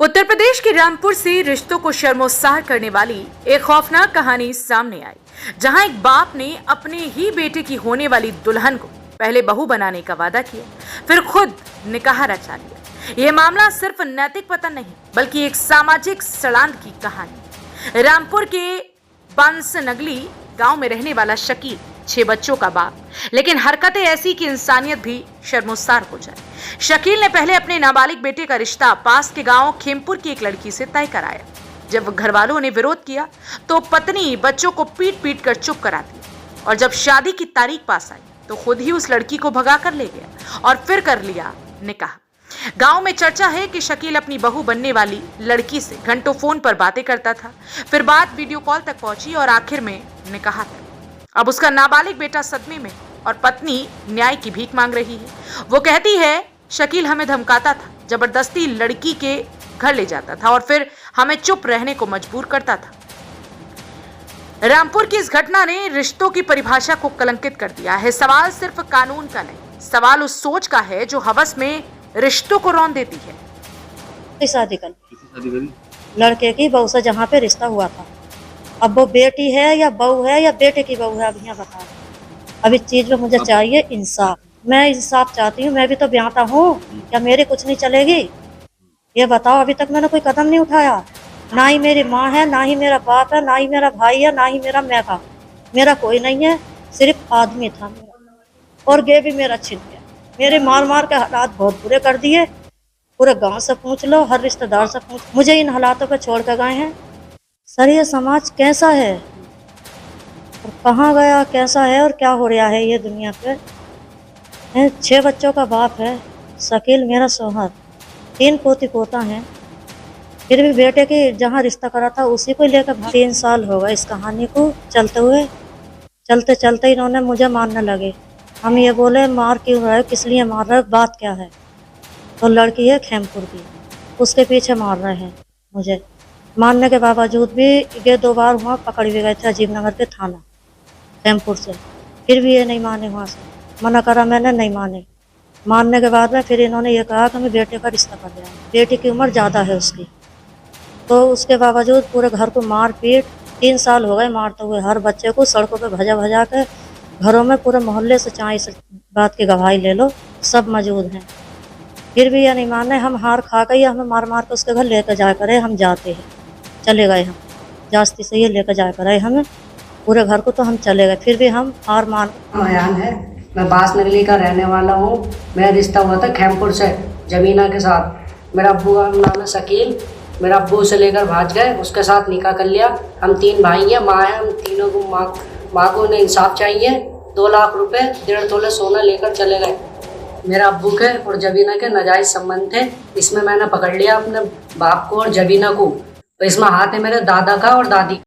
उत्तर प्रदेश के रामपुर से रिश्तों को शर्मोत्साह करने वाली एक खौफनाक कहानी सामने आई, जहां एक बाप ने अपने ही बेटे की होने वाली दुल्हन को पहले बहू बनाने का वादा किया, फिर खुद निकाह रचा लिया। यह मामला सिर्फ नैतिक पतन नहीं, बल्कि एक सामाजिक सड़ांध की कहानी। रामपुर के बांसनगली गांव में रहने वाला शकील 6 बच्चों का बाप, लेकिन हरकतें ऐसी कि इंसानियत भी शर्मोत्सार हो जाए। शकील ने पहले अपने नाबालिग बेटे का रिश्ता पास के गांव खेमपुर की एक लड़की से तय कराया। जब घर वालों ने विरोध किया तो पत्नी बच्चों को पीट पीट कर चुप करा दी, और जब शादी की तारीख पास आई तो खुद ही उस लड़की को भगा कर ले गया और फिर कर लिया निकाह। गांव में चर्चा है कि शकील अपनी बहू बनने वाली लड़की से घंटों फोन पर बातें करता था, फिर बात वीडियो कॉल तक पहुंची और आखिर में निकाह तक। अब उसका नाबालिग बेटा सदमे में और पत्नी न्याय की भीख मांग रही है। वो कहती है, शकील हमें धमकाता था, जबरदस्ती लड़की के घर ले जाता था और फिर हमें चुप रहने को मजबूर करता था। रामपुर की इस घटना ने रिश्तों की परिभाषा को कलंकित कर दिया है। सवाल सिर्फ कानून का नहीं, सवाल उस सोच का है जो हवस में रिश्तों को रौंद देती है। शादी करी लड़के की बहू से जहाँ पे रिश्ता हुआ था। अब वो बेटी है या बहू है या बेटे की बहू है, अब यहाँ बता। अब इस चीज में मुझे चाहिए इंसाफ। मैं इंसाफ चाहती हूँ, मैं भी तो ब्याहता हूँ, क्या मेरी कुछ नहीं चलेगी? ये बताओ। अभी तक मैंने कोई कदम नहीं उठाया। ना ही मेरी माँ है, ना ही मेरा बाप है, ना ही मेरा भाई है, ना ही मेरा मैं था। मेरा कोई नहीं है, सिर्फ आदमी था मेरा, और ये भी मेरा छिन गया। मेरे मार मार के हालात बहुत बुरे कर दिए। पूरे गांव से पूछ लो, हर रिश्तेदार से पूछ, मुझे इन हालातों पर छोड़ कर गए हैं। सर, ये समाज कैसा है और कहाँ गया, कैसा है और क्या हो रहा है ये दुनिया पे? 6 बच्चों का बाप है शकील, मेरा शौहर, 3 पोती पोता हैं। फिर भी बेटे की जहाँ रिश्ता करा था उसी को लेकर 3 साल हो गए इस कहानी को चलते हुए। चलते चलते इन्होंने मुझे मारने लगे। हम ये बोले, मार क्यों रहे, किस लिए मार रहे, बात क्या है? तो लड़की है खेमपुर की, उसके पीछे मार रहे हैं मुझे। मारने के बावजूद भी ये 2 बार वहाँ पकड़ भी गए थे अजीब नगर के थाना खेमपुर से, फिर भी ये नहीं माने। वहाँ से मना करा मैंने, नहीं माने। मानने के बाद में फिर इन्होंने ये कहा कि मैं बेटे का रिश्ता कर दिया। बेटी की उम्र ज़्यादा है उसकी, तो उसके बावजूद पूरे घर को मार पीट, 3 साल हो गए मारते हुए। हर बच्चे को सड़कों पे भजा भजा के, घरों में पूरे मोहल्ले से, चाहे इस बात की गवाही ले लो, सब मौजूद हैं। फिर भी ये नहीं माने। हम हार खा गई, हमें मार मार के उसके घर लेकर जाया करे। हम जाते हैं, चले गए, हम जास्ती से ये लेकर जाया करे हमें पूरे घर को, तो हम चले गए। फिर भी हम हार मान। मयान है, मैं बांसनगली का रहने वाला हूँ। मेरा रिश्ता हुआ था खेमपुर से जमीना के साथ। मेरा अब्बू का नाम है शकील। मेरा अब्बू उसे लेकर भाग गए, उसके साथ निकाह कर लिया। हम 3 भाई हैं, माँ है। हम तीनों को माँ को उन्हें इंसाफ चाहिए। 2 लाख रुपए, 1.5 तोले सोना लेकर चले गए। मेरा अब्बू के और जबीना के नाजायज संबंध थे। इसमें मैंने पकड़ लिया अपने बाप को और जबीना को। तो इसमें हाथ है मेरे दादा का और दादी।